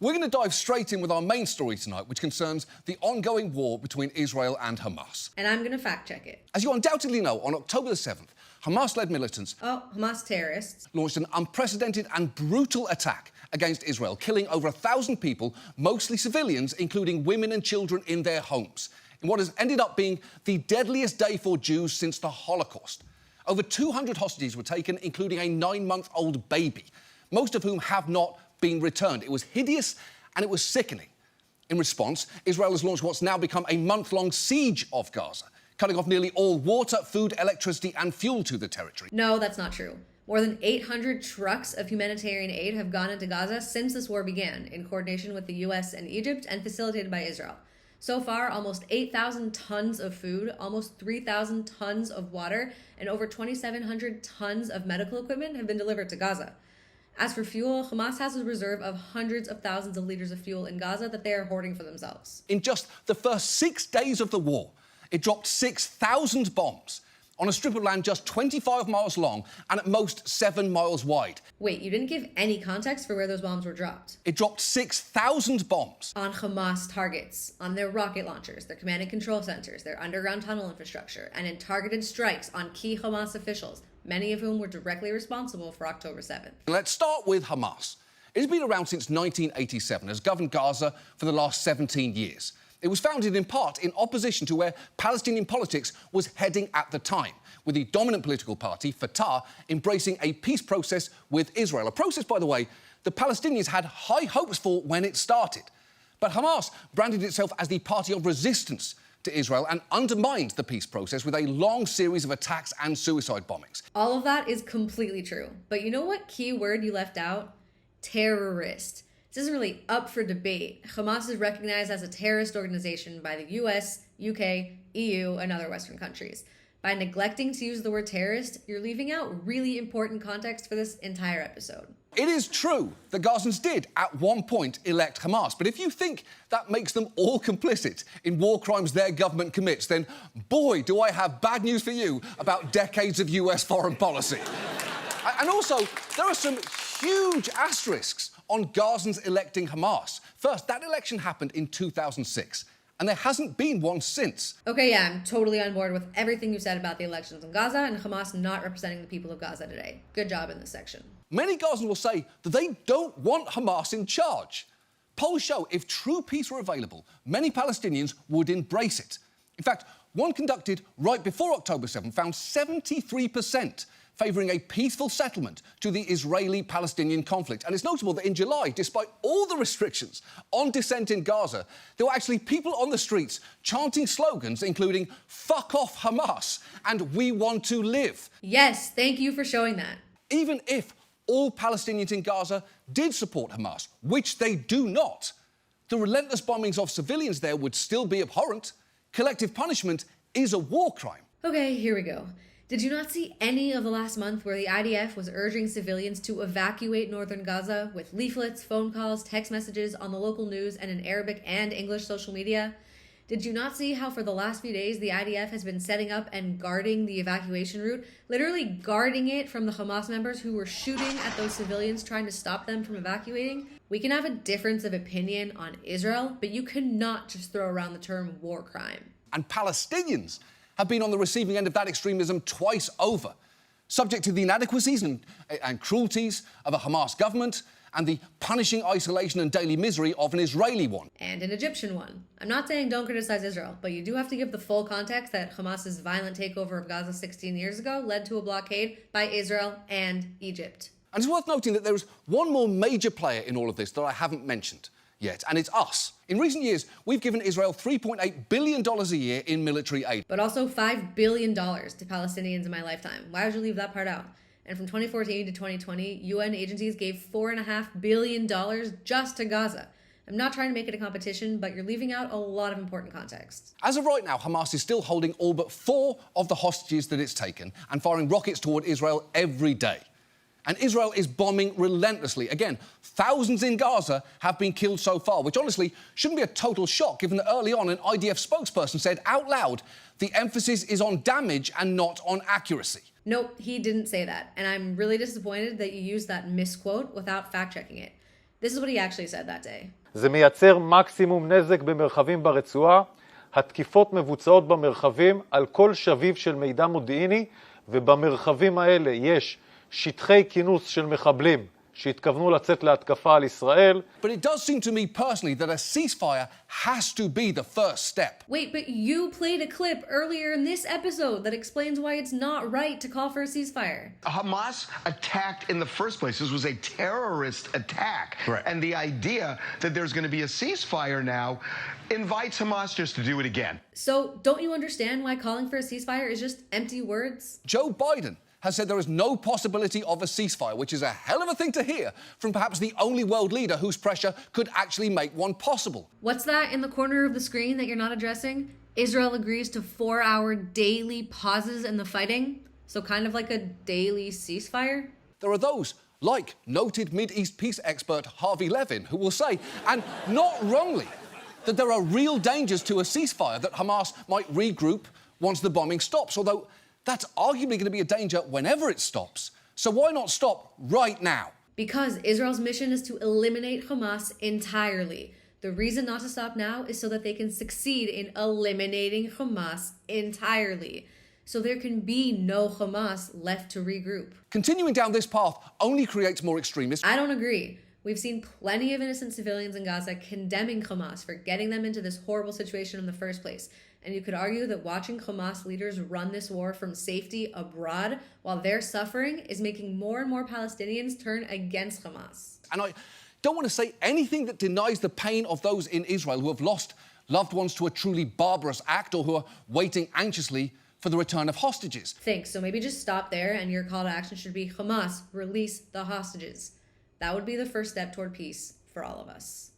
We're going to dive straight in with our main story tonight, which concerns the ongoing war between Israel and Hamas. And I'm going to fact-check it. As you undoubtedly know, on October the 7th, Hamas-led militants Hamas terrorists launched an unprecedented and brutal attack against Israel, killing over 1,000 people, mostly civilians, including women and children in their homes, in what has ended up being the deadliest day for Jews since the Holocaust. Over 200 hostages were taken, including a 9-month-old baby, most of whom have not been returned. It was hideous and it was sickening. In response, Israel has launched what's now become a month-long siege of Gaza, cutting off nearly all water, food, electricity and fuel to the territory. No, that's not true. More than 800 trucks of humanitarian aid have gone into Gaza since this war began, in coordination with the US and Egypt and facilitated by Israel. So far, almost 8,000 tons of food, almost 3,000 tons of water, and over 2,700 tons of medical equipment have been delivered to Gaza. As for fuel, Hamas has a reserve of hundreds of thousands of liters of fuel in Gaza that they are hoarding for themselves. In just the first 6 days of the war, it dropped 6,000 bombs on a strip of land just 25 miles long and at most 7 miles wide. Wait, you didn't give any context for where those bombs were dropped. It dropped 6,000 bombs. On Hamas targets, on their rocket launchers, their command and control centers, their underground tunnel infrastructure, and in targeted strikes on key Hamas officials, many of whom were directly responsible for October 7th. Let's start with Hamas. It has been around since 1987, has governed Gaza for the last 17 years. It was founded in part in opposition to where Palestinian politics was heading at the time, with the dominant political party, Fatah, embracing a peace process with Israel. A process, by the way, the Palestinians had high hopes for when it started. But Hamas branded itself as the party of resistance to Israel and undermined the peace process with a long series of attacks and suicide bombings. All of that is completely true. But you know what key word you left out? Terrorist. This isn't really up for debate. Hamas is recognized as a terrorist organization by the US, UK, EU, and other Western countries. By neglecting to use the word terrorist, you're leaving out really important context for this entire episode. It is true that Gazans did, at one point, elect Hamas. But if you think that makes them all complicit in war crimes their government commits, then boy, do I have bad news for you about decades of US foreign policy. And also, there are some huge asterisks on Gazans electing Hamas. First, that election happened in 2006. And there hasn't been one since. Okay, yeah, I'm totally on board with everything you said about the elections in Gaza and Hamas not representing the people of Gaza today. Good job in this section. Many Gazans will say that they don't want Hamas in charge. Polls show if true peace were available, many Palestinians would embrace it. In fact, one conducted right before October 7 found 73% favouring a peaceful settlement to the Israeli-Palestinian conflict. And it's notable that in July, despite all the restrictions on dissent in Gaza, there were actually people on the streets chanting slogans including "Fuck off Hamas" and "We want to live." Yes, thank you for showing that. Even if all Palestinians in Gaza did support Hamas, which they do not, the relentless bombings of civilians there would still be abhorrent. Collective punishment is a war crime. Okay, here we go. Did you not see any of the last month where the IDF was urging civilians to evacuate northern Gaza with leaflets, phone calls, text messages on the local news and in Arabic and English social media? Did you not see how for the last few days the IDF has been setting up and guarding the evacuation route, literally guarding it from the Hamas members who were shooting at those civilians trying to stop them from evacuating? We can have a difference of opinion on Israel, but you cannot just throw around the term war crime. And Palestinians have been on the receiving end of that extremism twice over, subject to the inadequacies and cruelties of a Hamas government and the punishing isolation and daily misery of an Israeli one. And an Egyptian one. I'm not saying don't criticize Israel, but you do have to give the full context that Hamas's violent takeover of Gaza 16 years ago led to a blockade by Israel and Egypt. And it's worth noting that there is one more major player in all of this that I haven't mentioned yet, and it's us. In recent years, we've given Israel $3.8 billion a year in military aid. But also $5 billion to Palestinians in my lifetime. Why would you leave that part out? And from 2014 to 2020, UN agencies gave $4.5 billion just to Gaza. I'm not trying to make it a competition, but you're leaving out a lot of important context. As of right now, Hamas is still holding all but 4 of the hostages that it's taken and firing rockets toward Israel every day. And Israel is bombing relentlessly. Again, thousands in Gaza have been killed so far, which honestly shouldn't be a total shock, given that early on an IDF spokesperson said out loud, the emphasis is on damage and not on accuracy. Nope, he didn't say that. And I'm really disappointed that you used that misquote without fact-checking it. This is what he actually said that day. זה מייצר מקסימום נזק במרחבים ברצועה. התקיפות מבוצעות במרחבים על כל שביב של מידע מודיעיני, ובמרחבים האלה יש שטחי כינוס של מחבלים שהתכוונו לצאת להתקפה על ישראל. But it does seem to me personally that a ceasefire has to be the first step. Wait, but you played a clip earlier in this episode that explains why it's not right to call for a ceasefire. Hamas attacked in the first place. This was a terrorist attack. Right. And the idea that there's going to be a ceasefire now invites Hamas just to do it again. So don't you understand why calling for a ceasefire is just empty words? Joe Biden has said there is no possibility of a ceasefire, which is a hell of a thing to hear from perhaps the only world leader whose pressure could actually make one possible. What's that in the corner of the screen that you're not addressing? Israel agrees to 4-hour daily pauses in the fighting, so kind of like a daily ceasefire? There are those, like noted Mideast peace expert Harvey Levin, who will say, and not wrongly, that there are real dangers to a ceasefire, that Hamas might regroup once the bombing stops, although that's arguably going to be a danger whenever it stops. So why not stop right now? Because Israel's mission is to eliminate Hamas entirely. The reason not to stop now is so that they can succeed in eliminating Hamas entirely. So there can be no Hamas left to regroup. Continuing down this path only creates more extremists. I don't agree. We've seen plenty of innocent civilians in Gaza condemning Hamas for getting them into this horrible situation in the first place. And you could argue that watching Hamas leaders run this war from safety abroad while they're suffering is making more and more Palestinians turn against Hamas. And I don't want to say anything that denies the pain of those in Israel who have lost loved ones to a truly barbarous act or who are waiting anxiously for the return of hostages. Thanks. So maybe just stop there, and your call to action should be Hamas, release the hostages. That would be the first step toward peace for all of us.